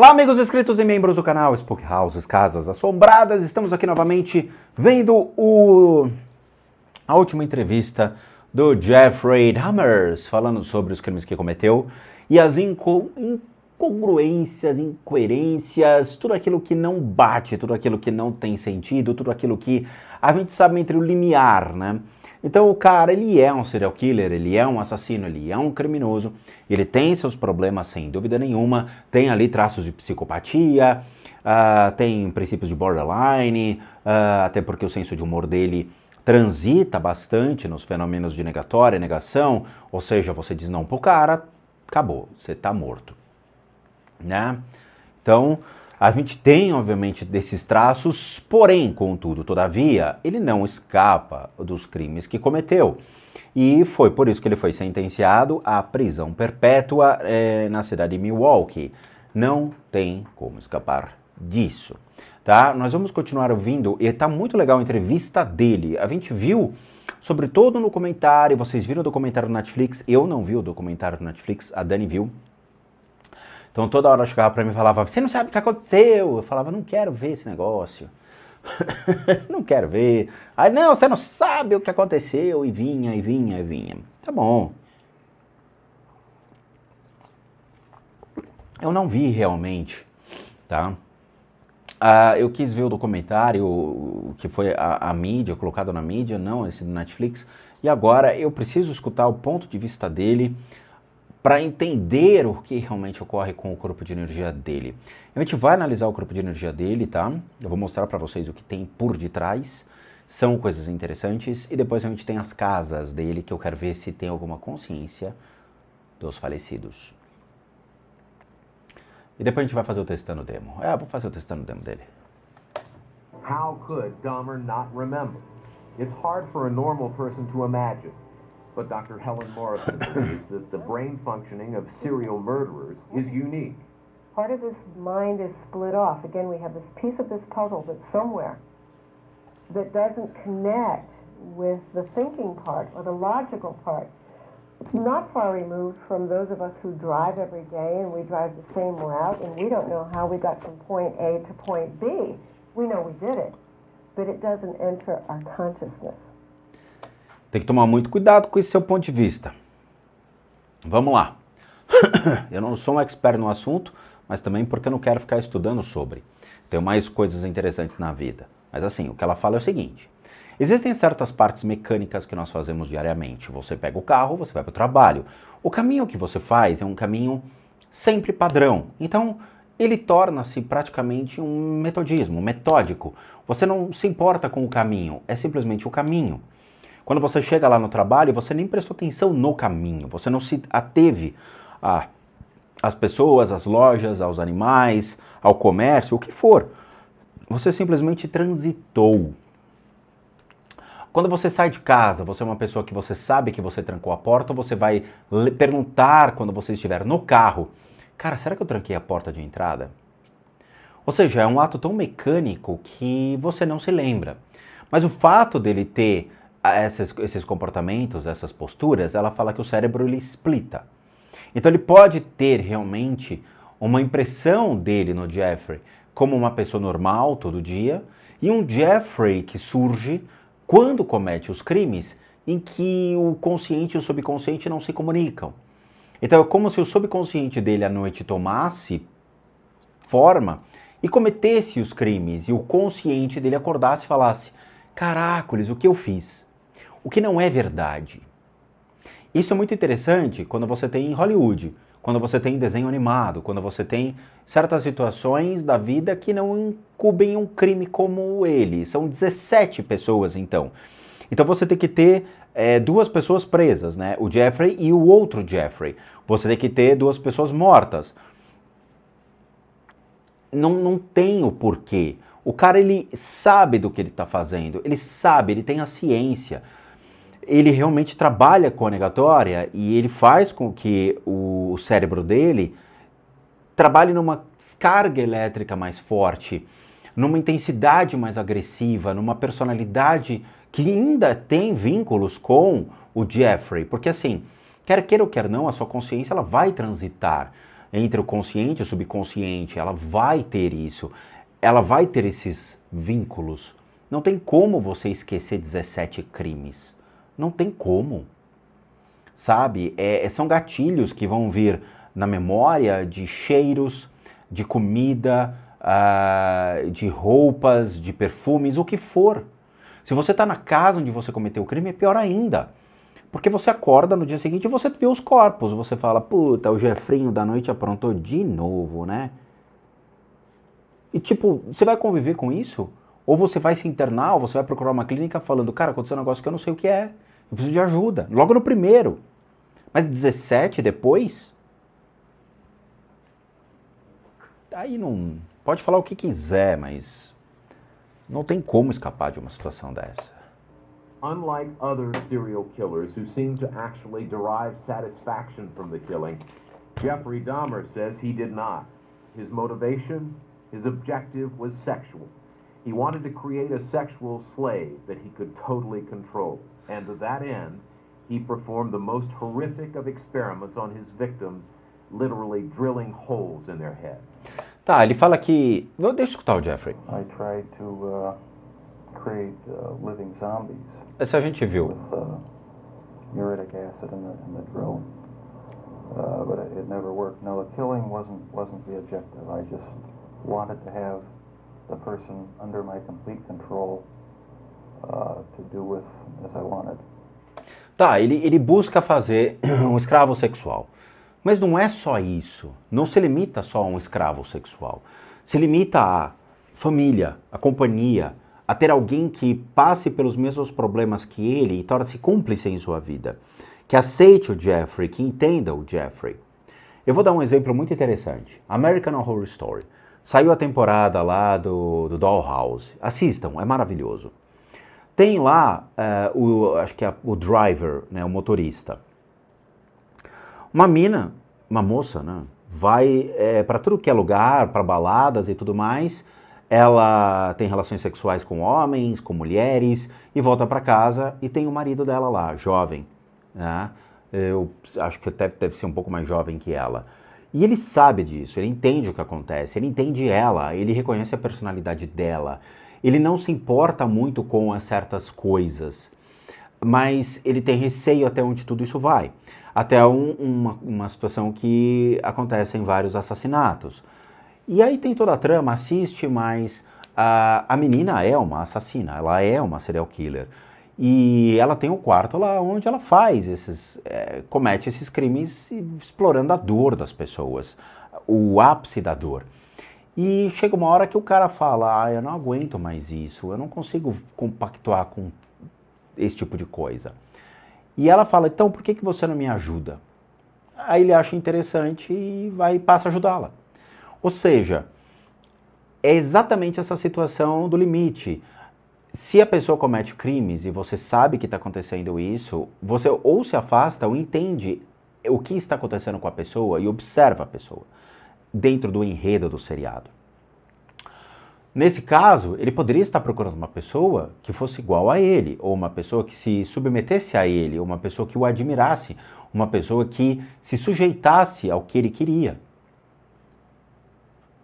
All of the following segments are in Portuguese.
Olá, amigos inscritos e membros do canal Spook Houses, Casas Assombradas. Estamos aqui novamente vendo a última entrevista do Jeffrey Dahmer, falando sobre os crimes que cometeu e as incongruências, incoerências, tudo aquilo que não bate, tudo aquilo que não tem sentido, tudo aquilo que a gente sabe entre o limiar, né? Então o cara, ele é um serial killer, ele é um assassino, ele é um criminoso, ele tem seus problemas sem dúvida nenhuma, tem ali traços de psicopatia, tem princípios de borderline, até porque o senso de humor dele transita bastante nos fenômenos de negatória, negação, ou seja, você diz não pro cara, acabou, você tá morto, né? Então, a gente tem, obviamente, desses traços, porém, contudo, todavia, ele não escapa dos crimes que cometeu. E foi por isso que ele foi sentenciado à prisão perpétua na cidade de Milwaukee. Não tem como escapar disso, tá? Nós vamos continuar ouvindo, e tá muito legal a entrevista dele. A gente viu, sobretudo no documentário, vocês viram o documentário do Netflix, eu não vi o documentário do Netflix, a Dani viu. Então toda hora ela chegava pra mim e falava, você não sabe o que aconteceu? Eu falava, não quero ver esse negócio. Não quero ver. Aí, não, você não sabe o que aconteceu. E vinha, e vinha, e vinha. Tá bom. Eu não vi realmente, tá? Eu quis ver o documentário que foi a mídia, colocado na mídia, não esse do Netflix. E agora eu preciso escutar o ponto de vista dele para entender o que realmente ocorre com o corpo de energia dele. A gente vai analisar o corpo de energia dele, tá? Eu vou mostrar para vocês o que tem por detrás. São coisas interessantes. E depois a gente tem as casas dele, que eu quero ver se tem alguma consciência dos falecidos. E depois a gente vai fazer o testando demo. Vou fazer o testando demo dele. How could Dahmer not remember? It's hard for a normal person to imagine. But Dr. Helen Morrison believes that the brain functioning of serial murderers is unique. Part of his mind is split off. Again, we have this piece of this puzzle that's somewhere that doesn't connect with the thinking part or the logical part. It's not far removed from those of us who drive every day and we drive the same route and we don't know how we got from point A to point B. We know we did it, but it doesn't enter our consciousness. Tem que tomar muito cuidado com esse seu ponto de vista. Vamos lá. Eu não sou um expert no assunto, mas também porque eu não quero ficar estudando sobre. Tenho mais coisas interessantes na vida. Mas assim, o que ela fala é o seguinte. Existem certas partes mecânicas que nós fazemos diariamente. Você pega o carro, você vai para o trabalho. O caminho que você faz é um caminho sempre padrão. Então, ele torna-se praticamente um metodismo, metódico. Você não se importa com o caminho, é simplesmente o caminho. Quando você chega lá no trabalho, você nem prestou atenção no caminho, você não se ateve às pessoas, às lojas, aos animais, ao comércio, o que for. Você simplesmente transitou. Quando você sai de casa, você é uma pessoa que você sabe que você trancou a porta, você vai perguntar quando você estiver no carro, cara, será que eu tranquei a porta de entrada? Ou seja, é um ato tão mecânico que você não se lembra. Mas o fato dele ter esses comportamentos, essas posturas, ela fala que o cérebro ele splita. Então ele pode ter realmente uma impressão dele no Jeffrey como uma pessoa normal todo dia e um Jeffrey que surge quando comete os crimes em que o consciente e o subconsciente não se comunicam. Então é como se o subconsciente dele à noite tomasse forma e cometesse os crimes e o consciente dele acordasse e falasse, caracoles, o que eu fiz? O que não é verdade. Isso é muito interessante quando você tem em Hollywood, quando você tem desenho animado, quando você tem certas situações da vida que não incumbem um crime como ele. São 17 pessoas, então. Então você tem que ter duas pessoas presas, né? O Jeffrey e o outro Jeffrey. Você tem que ter duas pessoas mortas. Não tem o porquê. O cara, ele sabe do que ele está fazendo. Ele sabe, ele tem a ciência. Ele realmente trabalha com a negatória e ele faz com que o cérebro dele trabalhe numa descarga elétrica mais forte, numa intensidade mais agressiva, numa personalidade que ainda tem vínculos com o Jeffrey. Porque assim, quer queira ou quer não, a sua consciência ela vai transitar entre o consciente e o subconsciente, ela vai ter isso, ela vai ter esses vínculos. Não tem como você esquecer 17 crimes. Não tem como. Sabe? São gatilhos que vão vir na memória de cheiros, de comida, de roupas, de perfumes, o que for. Se você está na casa onde você cometeu o crime, é pior ainda. Porque você acorda no dia seguinte e você vê os corpos. Você fala, puta, o Jeffrinho da noite aprontou de novo, né? E tipo, você vai conviver com isso? Ou você vai se internar, ou você vai procurar uma clínica falando, cara, aconteceu um negócio que eu não sei o que é. Eu preciso de ajuda. Logo no primeiro. Mas 17 depois? Aí não... Pode falar o que quiser, mas não tem como escapar de uma situação dessa. Unlike other serial killers who seem to actually derive satisfaction from the killing, Jeffrey Dahmer says he did not. His motivation, his objective was sexual. He wanted to create a sexual slave that he could totally control. And to that end, he performed the most horrific of experiments on his victims, literally drilling holes in their head. Tá, ele fala que... Deixa eu escutar o Jeffrey. I tried to create living zombies Essa a gente viu. with uric acid in the drill, but it never worked. No, the killing wasn't the objective. I just wanted to have the person under my complete control to do with as I wanted. Tá, ele busca fazer um escravo sexual. Mas não é só isso. Não se limita só a um escravo sexual. Se limita a família, a companhia, a ter alguém que passe pelos mesmos problemas que ele e torne-se cúmplice em sua vida. Que aceite o Jeffrey, que entenda o Jeffrey. Eu vou dar um exemplo muito interessante. American Horror Story. Saiu a temporada lá do Dollhouse. Assistam, é maravilhoso. Tem lá, acho que é o driver, né, o motorista. Uma mina, uma moça, né, vai para tudo que é lugar, para baladas e tudo mais. Ela tem relações sexuais com homens, com mulheres, e volta para casa e tem o marido dela lá, jovem. Né? Eu acho que deve ser um pouco mais jovem que ela. E ele sabe disso, ele entende o que acontece, ele entende ela, ele reconhece a personalidade dela. Ele não se importa muito com certas coisas, mas ele tem receio até onde tudo isso vai. Até uma situação que acontece em vários assassinatos. E aí tem toda a trama, assiste, mas a menina é uma assassina, ela é uma serial killer. E ela tem um quarto lá onde ela comete esses crimes explorando a dor das pessoas, o ápice da dor. E chega uma hora que o cara fala, eu não aguento mais isso, eu não consigo compactuar com esse tipo de coisa. E ela fala, então por que você não me ajuda? Aí ele acha interessante e passa a ajudá-la. Ou seja, é exatamente essa situação do limite. Se a pessoa comete crimes e você sabe que está acontecendo isso, você ou se afasta ou entende o que está acontecendo com a pessoa e observa a pessoa dentro do enredo do seriado. Nesse caso, ele poderia estar procurando uma pessoa que fosse igual a ele, ou uma pessoa que se submetesse a ele, ou uma pessoa que o admirasse, uma pessoa que se sujeitasse ao que ele queria.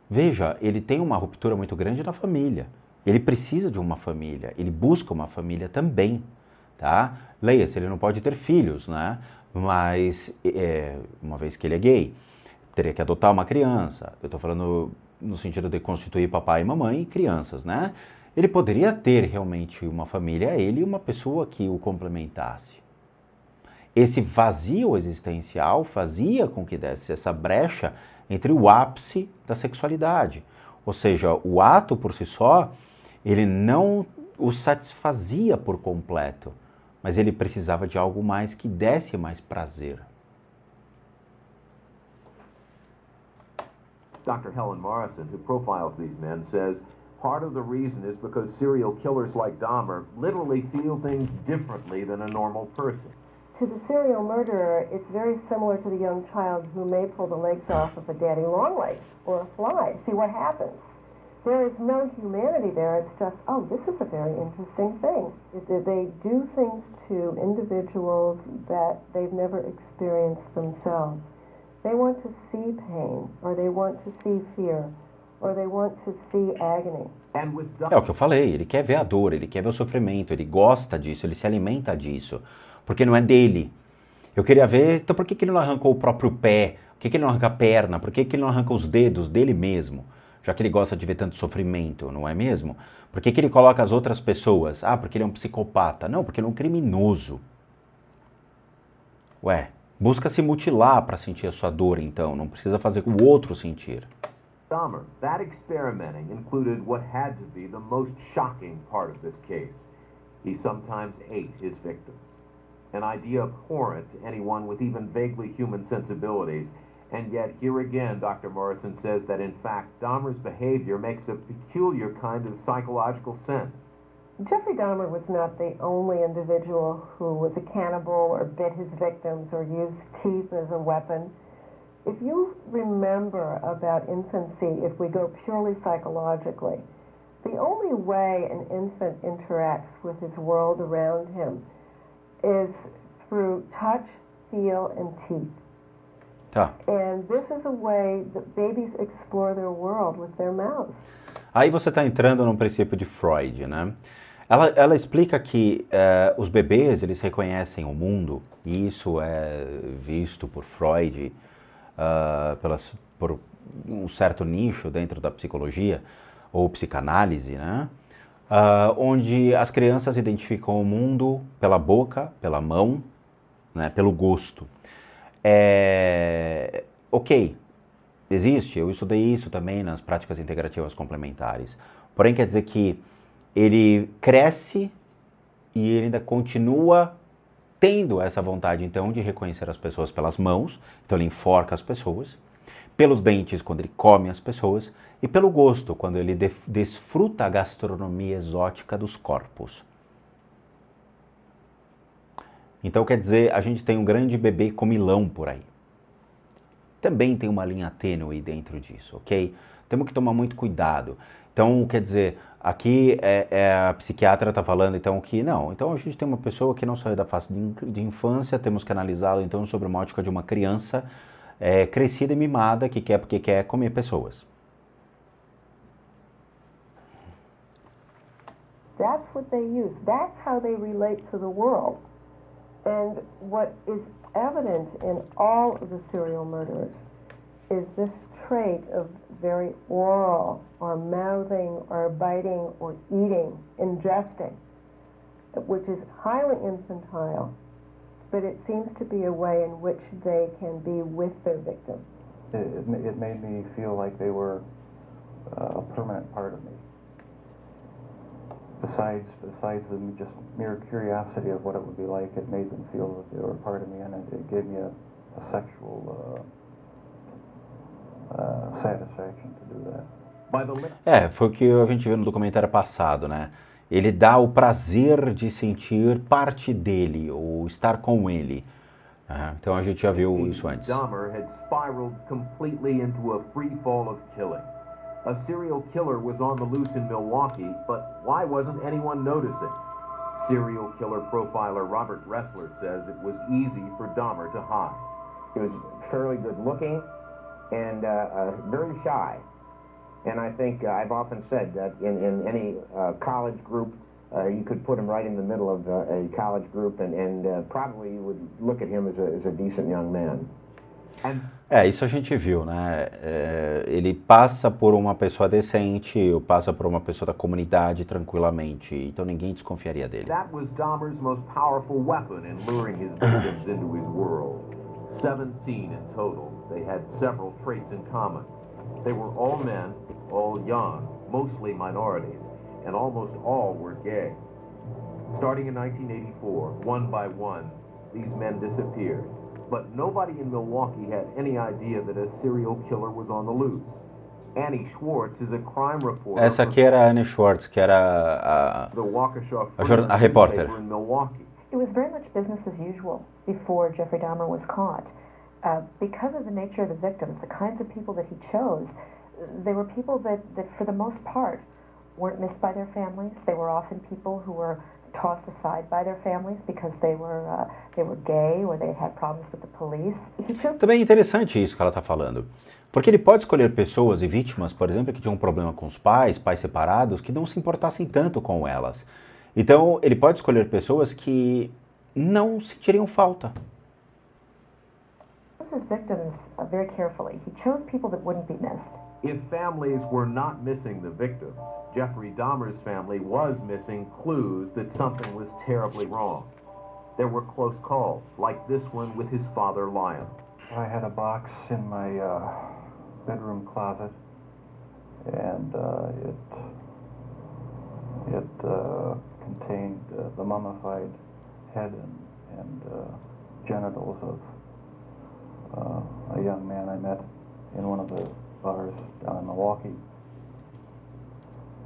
Veja, ele tem uma ruptura muito grande na família. Ele precisa de uma família, ele busca uma família também, tá? Leia-se, ele não pode ter filhos, né? Mas, uma vez que ele é gay, teria que adotar uma criança. Eu estou falando no sentido de constituir papai e mamãe e crianças, né? Ele poderia ter realmente uma família, ele e uma pessoa que o complementasse. Esse vazio existencial fazia com que desse essa brecha entre o ápice da sexualidade. Ou seja, o ato por si só, ele não o satisfazia por completo, mas ele precisava de algo mais que desse mais prazer. Dr. Helen Morrison, who profiles these men, says part of the reason is because serial killers like Dahmer literally feel things differently than a normal person. To the serial murderer, it's very similar to the young child who may pull the legs off of a daddy long legs or a fly. See what happens. There is no humanity there. It's just, oh, this is a very interesting thing. They do things to individuals that they've never experienced themselves. They want to see pain, or they want to see fear, or they want to see agony. And with É o que eu falei, ele quer ver a dor, ele quer ver o sofrimento, ele gosta disso, ele se alimenta disso, porque não é dele. Eu queria ver, então por que ele não arrancou o próprio pé? Por que ele não arranca a perna? Por que ele não arranca os dedos dele mesmo? Já que ele gosta de ver tanto sofrimento, não é mesmo? Por que ele coloca as outras pessoas? Ah, porque ele é um psicopata. Não, porque ele é um criminoso. Ué, busca se mutilar para sentir a sua dor, então. Não precisa fazer o outro sentir. Dahmer, that experimenting included what had to be the most shocking part of this case. He sometimes ate his victims. An idea abhorrent to anyone with even vaguely human sensibilities. And yet, here again, Dr. Morrison says that in fact, Dahmer's behavior makes a peculiar kind of psychological sense. Jeffrey Dahmer was not the only individual who was a cannibal or bit his victims or used teeth as a weapon. If you remember about infancy, if we go purely psychologically, the only way an infant interacts with his world around him is through touch, feel, and teeth. Tá. And this is a way that babies explore their world with their mouths. Aí você está entrando no princípio de Freud, né? Ela explica que os bebês, eles reconhecem o mundo, e isso é visto por Freud, por um certo nicho dentro da psicologia, ou psicanálise, né? Onde as crianças identificam o mundo pela boca, pela mão, né? Pelo gosto. Ok, existe, eu estudei isso também nas práticas integrativas complementares. Porém, quer dizer que ele cresce e ele ainda continua tendo essa vontade, então, de reconhecer as pessoas pelas mãos, então ele enforca as pessoas, pelos dentes, quando ele come as pessoas, e pelo gosto, quando ele desfruta a gastronomia exótica dos corpos. Então, quer dizer, a gente tem um grande bebê comilão por aí. Também tem uma linha tênue dentro disso, ok? Temos que tomar muito cuidado. Então, quer dizer, aqui a psiquiatra está falando, então, que não. Então, a gente tem uma pessoa que não saiu da fase de infância, temos que analisá-lo, então, sobre uma ótica de uma criança crescida e mimada, que quer porque quer comer pessoas. That's what they use. That's how they relate to the world. And what is evident in all of the serial murderers is this trait of very oral or mouthing or biting or eating, ingesting, which is highly infantile, but it seems to be a way in which they can be with their victim. It made me feel like they were a permanent part of me. Besides the just mere curiosity of what it would be like, it made them feel that they were a part of me, and it gave me a sexual satisfaction to do that. Foi o que a gente viu no documentário passado, né? Ele dá o prazer de sentir parte dele, ou estar com ele. Então a gente já viu isso antes. Dahmer had spiraled completely into a free fall of killing. A serial killer was on the loose in Milwaukee, but why wasn't anyone noticing? Serial killer profiler Robert Ressler says it was easy for Dahmer to hide. He was fairly good looking and very shy. And I think I've often said that in any college group, you could put him right in the middle of a college group and probably you would look at him as a decent young man. Isso a gente viu, né? Ele passa por uma pessoa decente, passa por uma pessoa da comunidade tranquilamente, então ninguém desconfiaria dele. That was Dahmer's most powerful weapon in luring his victims into his world. 17 in total. They had several traits in common. They were all men, all young, mostly minorities, and almost all were gay. Starting in 1984, one by one, these men disappeared. But nobody in Milwaukee had any idea that a serial killer was on the loose. Annie Schwartz is a crime reporter. Essa aqui era a Annie Schwartz, que era a repórter. In Milwaukee. It was very much business as usual before Jeffrey Dahmer was caught. Because of the nature of the victims, the kinds of people that he chose, they were people that for the most part, weren't missed by their families. They were often people who were tossed aside by their families because they were gay or they had problems with the police. He chose Também é interessante isso que ela está falando. Porque ele pode escolher pessoas e vítimas, por exemplo, que tinham um problema com os pais separados, que não se importassem tanto com elas. Então, ele pode escolher pessoas que não sentiriam falta. his victims very carefully. He chose people that wouldn't be missed. If families were not missing the victims, Jeffrey Dahmer's family was missing clues that something was terribly wrong. There were close calls, like this one with his father, Lyon. I had a box in my bedroom closet, and it contained the mummified head and genitals of a young man I met in one of the bars down in Milwaukee.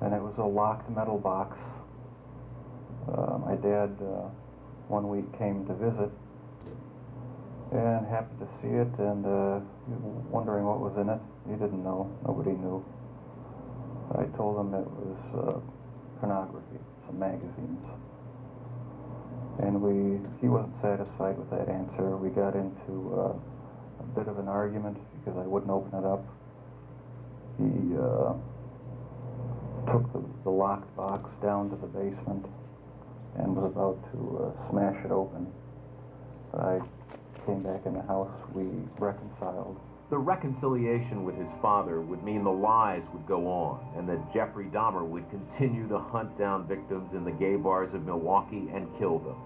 And it was a locked metal box. My dad one week came to visit and happened to see it and wondering what was in it. He didn't know. Nobody knew. I told him it was pornography, some magazines. And he wasn't satisfied with that answer. We got into a bit of an argument because I wouldn't open it up. He took the locked box down to the basement and was about to smash it open. I came back in the house, we reconciled. The reconciliation with his father would mean the lies would go on and that Jeffrey Dahmer would continue to hunt down victims in the gay bars of Milwaukee and kill them.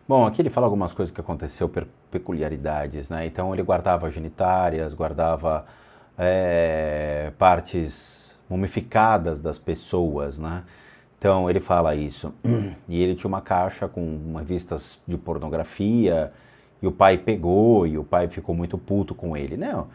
Bom, aqui ele fala algumas coisas que aconteceu, peculiaridades, né? Então ele guardava genitárias, guardava partes mumificadas das pessoas, né? Então ele fala isso. E ele tinha uma caixa com revistas de pornografia, e o pai pegou, e o pai ficou muito puto com ele. Não,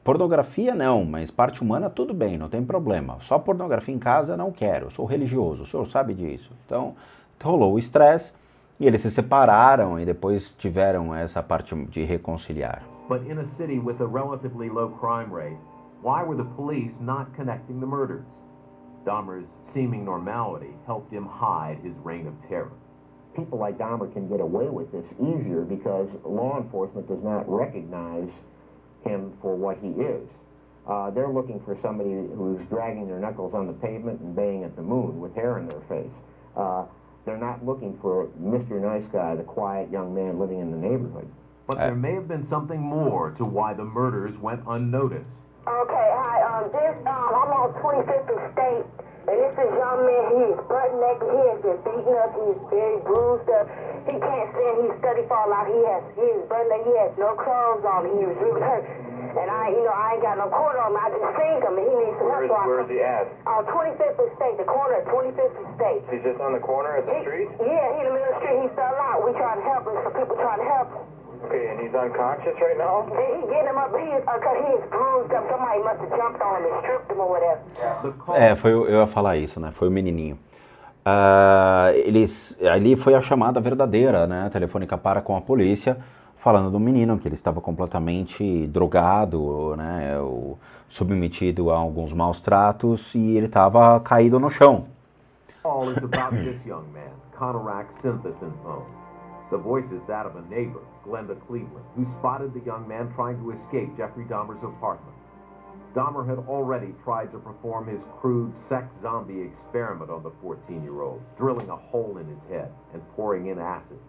pornografia não, mas parte humana tudo bem, não tem problema. Só pornografia em casa não quero, eu sou religioso, o senhor sabe disso. Então rolou o estresse, e eles se separaram e depois tiveram essa parte de reconciliar. But in a city with a relatively low crime rate, why were the police not connecting the murders? Dahmer's seeming normality helped him hide his reign of terror. People like Dahmer can get away with this easier because law enforcement does not recognize him for what he is. They're looking for somebody who's dragging their knuckles on the pavement and baying at the moon with hair in their face. They're not looking for Mr. Nice Guy, the quiet young man living in the neighborhood. But there may have been something more to why the murders went unnoticed. Okay, hi, I'm on 25th and State, and this is young man, he is butt naked, he has been beaten up, he is very bruised up, he can't stand, he's study fall out, he is butt naked, he has no clothes on, he was really hurt, and I ain't got no quarter on him, I just seen him, and he needs some help. Where is he at? On 25th and State, the corner of 25th and State. He's just on the corner of the street? Yeah, he in the middle of the street, he fell out, we trying to help him, some people trying to help him. Okay, and he's unconscious right now? He getting him up, he is bruised up, somebody must have jumped on him and stripped him or whatever. Eu ia falar isso, né? Foi o menininho. Ali foi a chamada verdadeira, né? Telefônica para com a polícia, falando do menino, que ele estava completamente drogado, né? Submetido a alguns maus tratos e ele estava caído no chão. All is about this young man, Conorak Synthesin phone. The voice is that of a neighbor, Glenda Cleveland, who spotted the young man trying to escape Jeffrey Dahmer's apartment. Dahmer had already tried to perform his crude sex zombie experiment on the 14-year-old, drilling a hole in his head and pouring in acid.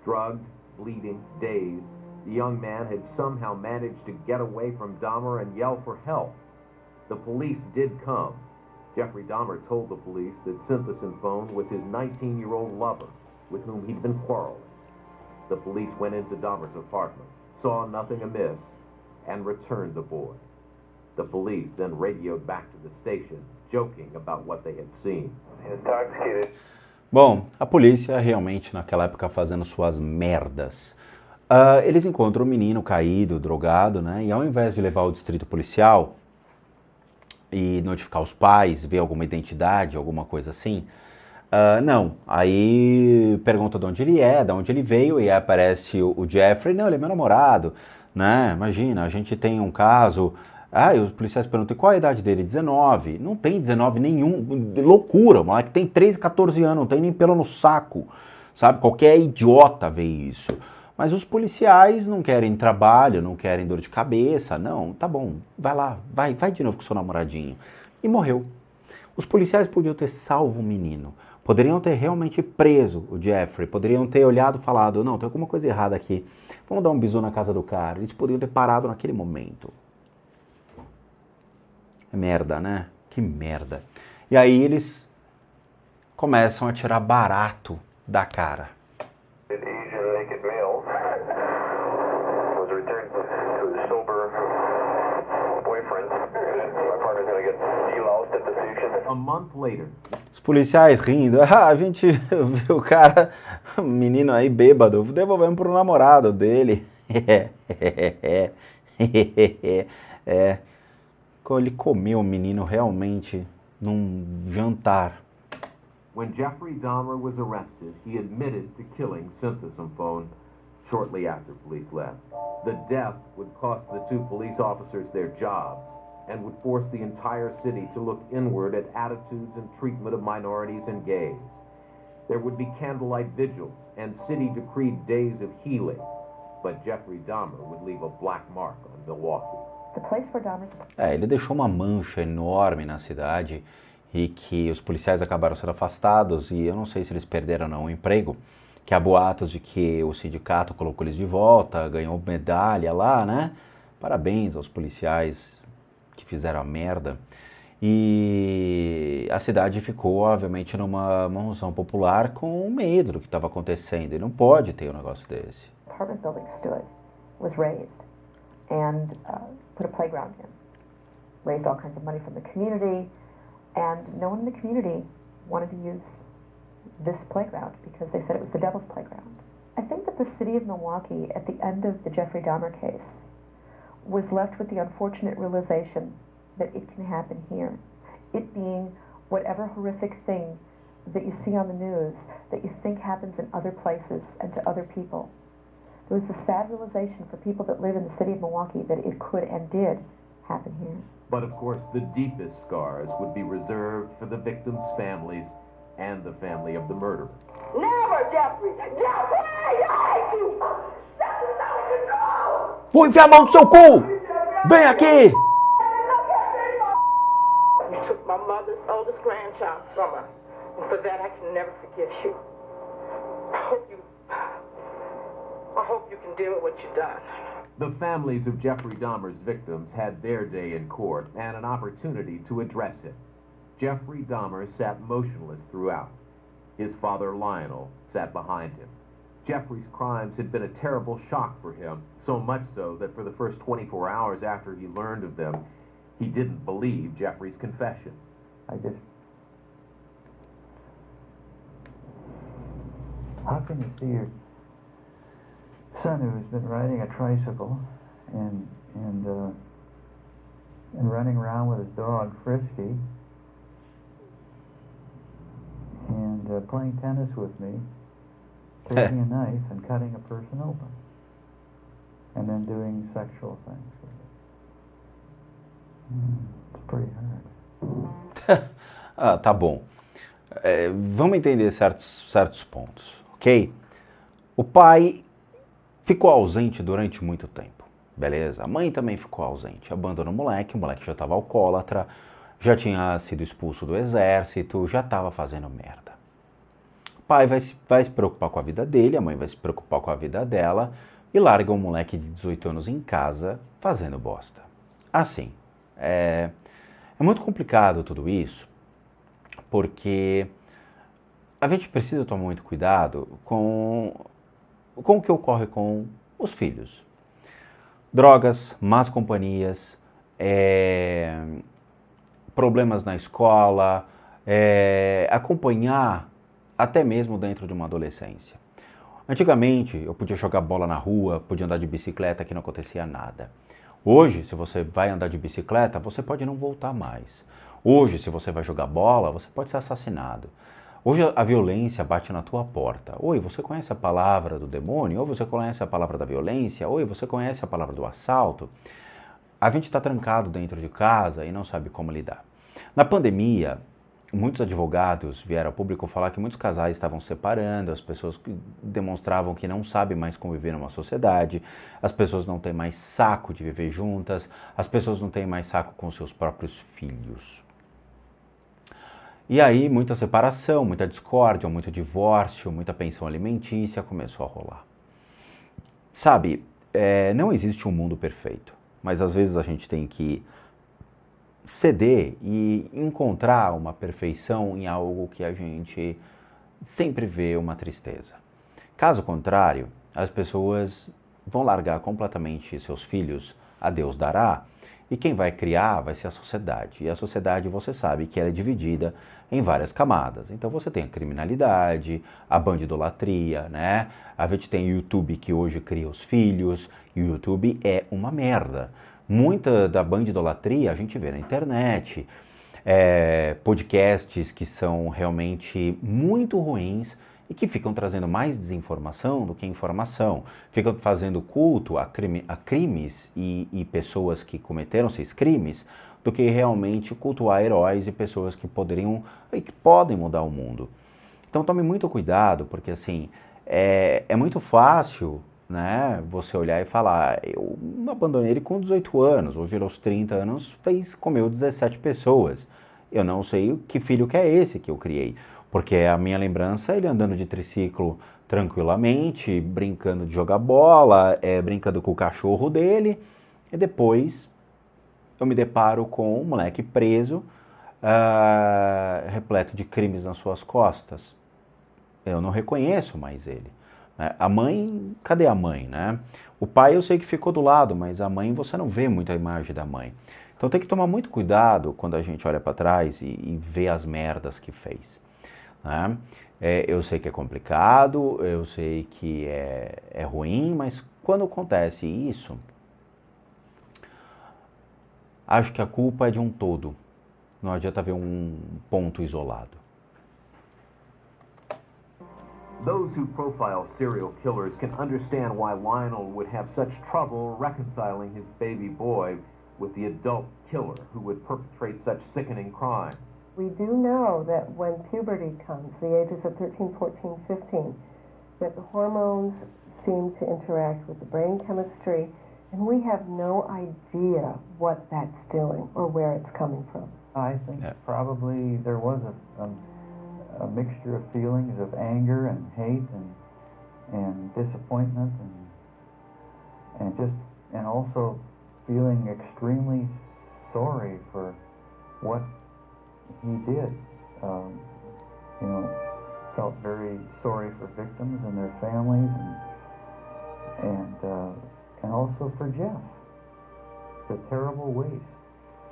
Drugged, bleeding, dazed, the young man had somehow managed to get away from Dahmer and yell for help. The police did come. Jeffrey Dahmer told the police that Synthesin phone was his 19-year-old lover, with whom he'd been quarreling. The police went into Dahmer's apartment, saw nothing amiss, and returned the boy. The police then radioed back to the station, joking about what they had seen. Intoxicated. Bom, a polícia realmente naquela época fazendo suas merdas. Eles encontram o menino caído, drogado, né? E ao invés de levar ao distrito policial e notificar os pais, ver alguma identidade, alguma coisa assim, não. Aí pergunta de onde ele é, de onde ele veio, e aí aparece o Jeffrey. Não, ele é meu namorado, né? Imagina, a gente tem um caso Ah, e os policiais perguntam, qual é a idade dele? 19. Não tem 19 nenhum. Loucura, o moleque tem 13, 14 anos, não tem nem pelo no saco. Sabe? Qualquer idiota vê isso. Mas os policiais não querem trabalho, não querem dor de cabeça. Não, tá bom, vai lá, vai de novo com seu namoradinho. E morreu. Os policiais podiam ter salvo o menino. Poderiam ter realmente preso o Jeffrey. Poderiam ter olhado e falado, não, tem alguma coisa errada aqui. Vamos dar um bisu na casa do cara. Eles poderiam ter parado naquele momento. É merda, né? Que merda. E aí eles começam a tirar barato da cara. Asian naked male was returned to his sober boyfriend. My partner's gonna get deloused at the station. A month later, Os policiais rindo. Ah, a gente viu o cara, o menino aí bêbado, devolvemos pro namorado dele. Ele comeu o menino realmente num jantar. when Jeffrey Dahmer was arrested, he admitted to killing Cynthia Symphone shortly after police left. The death would cost the two police officers their jobs and would force the entire city to look inward at attitudes and treatment of minorities and gays. There would be candlelight vigils and city-decreed days of healing, but Jeffrey Dahmer would leave a black mark on Milwaukee. The place for Dahmer's Ele deixou uma mancha enorme na cidade e que os policiais acabaram sendo afastados e eu não sei se eles perderam ou não o emprego, que há boatos de que o sindicato colocou eles de volta, ganhou medalha lá, né? Parabéns aos policiais que fizeram a merda. E a cidade ficou, obviamente, numa mansão popular com medo do que estava acontecendo. E não pode ter um negócio desse. apartment building stood was raised and put a playground in. Raised all kinds of money from the community, and no one in the community wanted to use this playground because they said it was the devil's playground. I think that the city of Milwaukee, at the end of the Jeffrey Dahmer case, was left with the unfortunate realization that it can happen here. It being whatever horrific thing that you see on the news that you think happens in other places and to other people. There was the sad realization for people that live in the city of Milwaukee that it could and did happen here. But of course, the deepest scars would be reserved for the victims' families and the family of the murderer. Never, Jeffrey! Jeffrey! I hate you! Jeffrey's out of control! Vou enfiar a mão no seu cu! Vem aqui! You took my mother's oldest grandchild from her, and for that I can never forgive you. I hope you can deal with what you've done. The families of Jeffrey Dahmer's victims had their day in court and an opportunity to address him. Jeffrey Dahmer sat motionless throughout. His father, Lionel, sat behind him. Jeffrey's crimes had been a terrible shock for him, so much so that for the first 24 hours after he learned of them, he didn't believe Jeffrey's confession. How can you see your son who's been riding a tricycle and running around with his dog Frisky and playing tennis with me, taking a knife and cutting a person open, and then doing sexual things with it? It's pretty hard. Ah, tá bom. Vamos entender certos pontos, ok? O pai ficou ausente durante muito tempo, beleza? A mãe também ficou ausente, abandonou o moleque já estava alcoólatra, já tinha sido expulso do exército, já estava fazendo merda. O pai vai se preocupar com a vida dele, a mãe vai se preocupar com a vida dela e larga um moleque de 18 anos em casa fazendo bosta. Assim, é muito complicado tudo isso, porque a gente precisa tomar muito cuidado com o que ocorre com os filhos. Drogas, más companhias, problemas na escola, acompanhar até mesmo dentro de uma adolescência. Antigamente, eu podia jogar bola na rua, podia andar de bicicleta que não acontecia nada. Hoje, se você vai andar de bicicleta, você pode não voltar mais. Hoje, se você vai jogar bola, você pode ser assassinado. Hoje a violência bate na tua porta. Oi, você conhece a palavra do demônio? Ou você conhece a palavra da violência? Oi, você conhece a palavra do assalto? a gente está trancado dentro de casa e não sabe como lidar. Na pandemia, muitos advogados vieram ao público falar que muitos casais estavam separando, as pessoas demonstravam que não sabem mais conviver numa sociedade, as pessoas não têm mais saco de viver juntas, as pessoas não têm mais saco com seus próprios filhos. E aí, muita separação, muita discórdia, muito divórcio, muita pensão alimentícia começou a rolar. Sabe, não existe um mundo perfeito, mas às vezes a gente tem que ceder e encontrar uma perfeição em algo que a gente sempre vê uma tristeza. Caso contrário, as pessoas vão largar completamente seus filhos a Deus dará, e quem vai criar vai ser a sociedade. E a sociedade, você sabe que ela é dividida em várias camadas. Então você tem a criminalidade, a bandidolatria, né? A gente tem o YouTube que hoje cria os filhos, e o YouTube é uma merda. Muita da bandidolatria a gente vê na internet, podcasts que são realmente muito ruins e que ficam trazendo mais desinformação do que informação, ficam fazendo culto a crimes e pessoas que cometeram esses crimes, do que realmente cultuar heróis e pessoas que poderiam e que podem mudar o mundo. Então tome muito cuidado, porque assim, é muito fácil, né, você olhar e falar, eu abandonei ele com 18 anos, hoje aos 30 anos comeu 17 pessoas. Eu não sei que filho que é esse que eu criei, porque a minha lembrança é ele andando de triciclo tranquilamente, brincando de jogar bola, brincando com o cachorro dele, e depois eu me deparo com um moleque preso, repleto de crimes nas suas costas. Eu não reconheço mais ele. Né? A mãe, cadê a mãe, né? O pai eu sei que ficou do lado, mas a mãe você não vê muito a imagem da mãe. Então tem que tomar muito cuidado quando a gente olha para trás e vê as merdas que fez. Né? Eu sei que é complicado, eu sei que é ruim, mas quando acontece isso, acho que a culpa é de um todo. Não adianta ver um ponto isolado. Those who profile serial killers can understand why Lionel would have such trouble reconciling his baby boy with the adult killer who would perpetrate such sickening crimes. We do know that when puberty comes, the ages of 13, 14, 15, that the hormones seem to interact with the brain chemistry, and we have no idea what that's doing or where it's coming from. I think probably there was a mixture of feelings of anger and hate and disappointment and also feeling extremely sorry for what he did. Felt very sorry for victims and their families and also for Jeff, the terrible waste.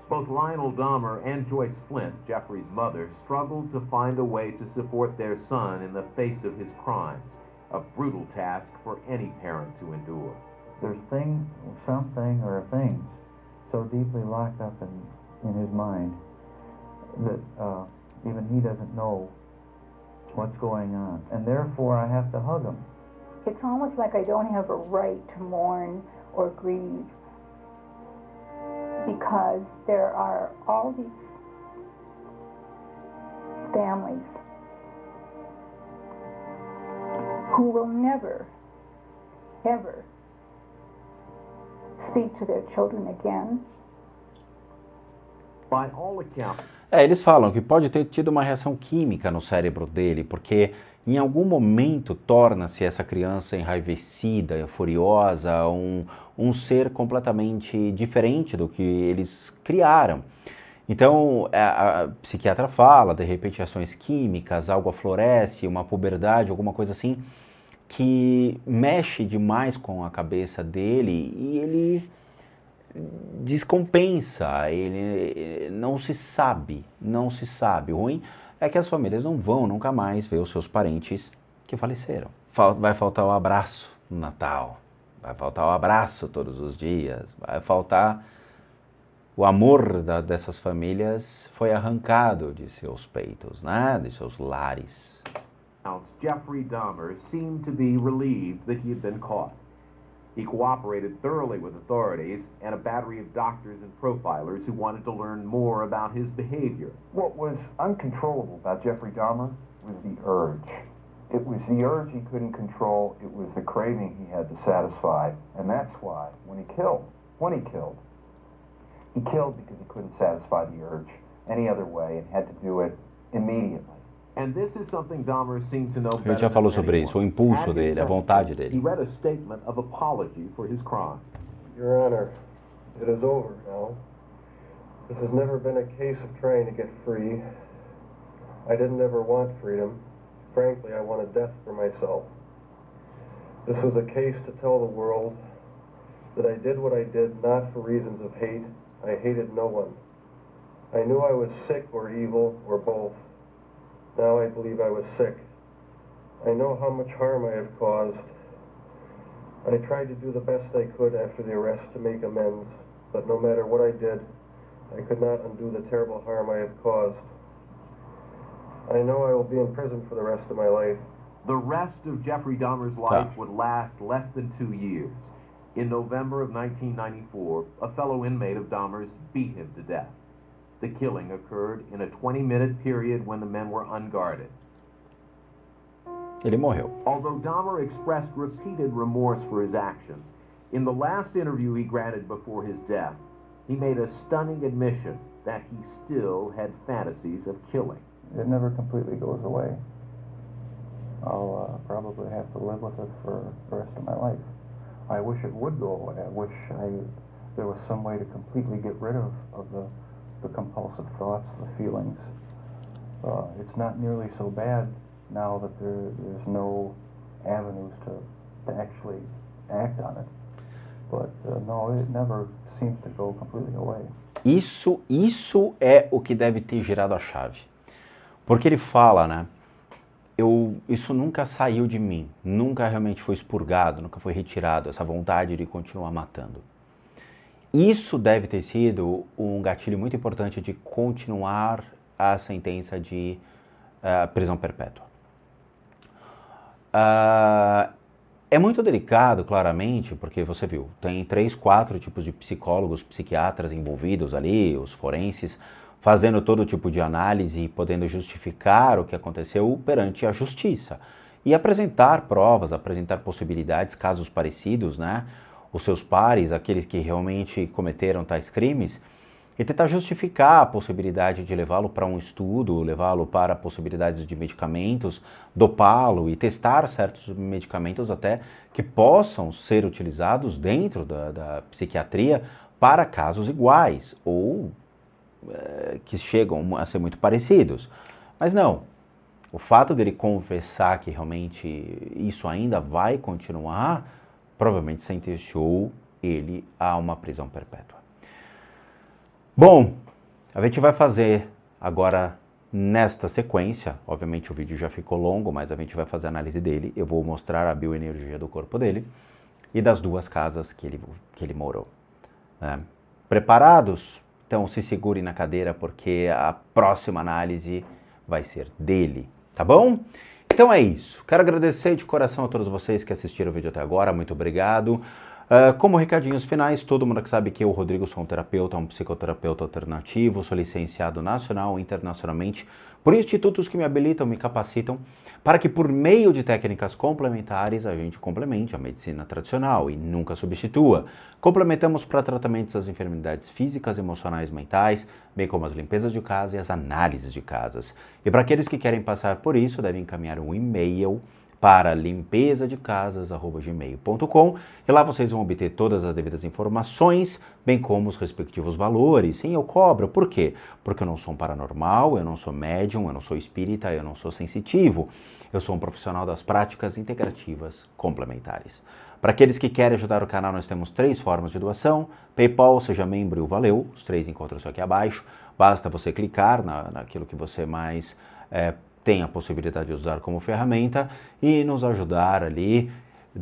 Both Lionel Dahmer and Joyce Flint, Jeffrey's mother, struggled to find a way to support their son in the face of his crimes, a brutal task for any parent to endure. There's something or things so deeply locked up in his mind that even he doesn't know what's going on, and therefore I have to hug him. It's almost like I don't have a right to mourn or grieve, because there are all these families who will never, ever speak to their children again. By all accounts, eles falam que pode ter tido uma reação química no cérebro dele, porque em algum momento torna-se essa criança enraivecida, furiosa, um ser completamente diferente do que eles criaram. Então, a psiquiatra fala, de repente, ações químicas, algo aflorece, uma puberdade, alguma coisa assim, que mexe demais com a cabeça dele e ele descompensa, ele não se sabe. O ruim é que as famílias não vão nunca mais ver os seus parentes que faleceram. Vai faltar o abraço no Natal, vai faltar o abraço todos os dias, vai faltar o amor dessas famílias foi arrancado de seus peitos, né? De seus lares. Jeffrey Dahmer seemed to be relieved that he had been caught. He cooperated thoroughly with authorities and a battery of doctors and profilers who wanted to learn more about his behavior. What was uncontrollable about Jeffrey Dahmer was the urge. It was the urge he couldn't control. It was the craving he had to satisfy. And that's why when he killed, he killed because he couldn't satisfy the urge any other way and had to do it immediately. And this is something Dahmer seemed to know A gente better já falou than sobre anyone. isso, o impulso At his dele, a sentencing, vontade He dele. read a statement of apology for his crime. Your Honor, it is over now. This has never been a case of trying to get free. I didn't ever want freedom. Frankly, I wanted death for myself. This was a case to tell the world that I did what I did not for reasons of hate. I hated no one. I knew I was sick or evil or both. Now I believe I was sick. I know how much harm I have caused. I tried to do the best I could after the arrest to make amends, but no matter what I did, I could not undo the terrible harm I have caused. I know I will be in prison for the rest of my life. The rest of Jeffrey Dahmer's life would last less than 2 years. In November of 1994, a fellow inmate of Dahmer's beat him to death. The killing occurred in a 20-minute period when the men were unguarded. Ele morreu. Although Dahmer expressed repeated remorse for his actions, in the last interview he granted before his death, he made a stunning admission that he still had fantasies of killing. It never completely goes away. I'll probably have to live with it for the rest of my life. I wish it would go away. I wish there was some way to completely get rid of the compulsive thoughts, the feelings. It's not nearly so bad now that there's no avenues to actually act on it. But no, it never seems to go completely away. Isso é o que deve ter girado a chave. Porque ele fala, né? Isso nunca saiu de mim, nunca realmente foi expurgado, nunca foi retirado, essa vontade de continuar matando. Isso deve ter sido um gatilho muito importante de continuar a sentença de prisão perpétua. É muito delicado, claramente, porque você viu, tem 3, 4 tipos de psicólogos, psiquiatras envolvidos ali, os forenses, fazendo todo tipo de análise e podendo justificar o que aconteceu perante a justiça. E apresentar provas, apresentar possibilidades, casos parecidos, né? Os seus pares, aqueles que realmente cometeram tais crimes, e tentar justificar a possibilidade de levá-lo para um estudo, levá-lo para possibilidades de medicamentos, dopá-lo e testar certos medicamentos até que possam ser utilizados dentro da psiquiatria para casos iguais ou que chegam a ser muito parecidos. Mas não, o fato dele confessar que realmente isso ainda vai continuar, provavelmente sentenciou ele a uma prisão perpétua. Bom, a gente vai fazer agora nesta sequência, obviamente o vídeo já ficou longo, mas a gente vai fazer a análise dele, eu vou mostrar a bioenergia do corpo dele e das 2 casas que ele morou. Preparados? Então se segurem na cadeira porque a próxima análise vai ser dele, tá bom? Então é isso. Quero agradecer de coração a todos vocês que assistiram o vídeo até agora. Muito obrigado. Como recadinhos finais, todo mundo que sabe que eu, Rodrigo, sou um terapeuta, um psicoterapeuta alternativo, sou licenciado nacional e internacionalmente por institutos que me habilitam, me capacitam, para que por meio de técnicas complementares a gente complemente a medicina tradicional e nunca substitua. Complementamos para tratamentos das enfermidades físicas, emocionais, mentais, bem como as limpezas de casa e as análises de casas. E para aqueles que querem passar por isso, devem encaminhar um e-mail para limpesadecasas@gmail.com e lá vocês vão obter todas as devidas informações, bem como os respectivos valores. Sim, eu cobro. Por quê? Porque eu não sou um paranormal, eu não sou médium, eu não sou espírita, eu não sou sensitivo. Eu sou um profissional das práticas integrativas complementares. Para aqueles que querem ajudar o canal, nós temos 3 formas de doação: PayPal, seja membro e o Valeu, os 3 encontram-se aqui abaixo. Basta você clicar naquilo que você mais tem a possibilidade de usar como ferramenta e nos ajudar ali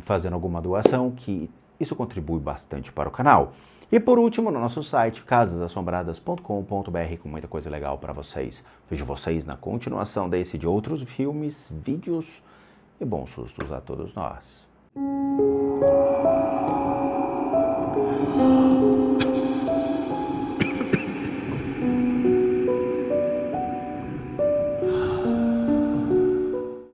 fazendo alguma doação, que isso contribui bastante para o canal. E por último, no nosso site casasassombradas.com.br, com muita coisa legal para vocês. Vejo vocês na continuação desse e de outros filmes, vídeos e bons sustos a todos nós.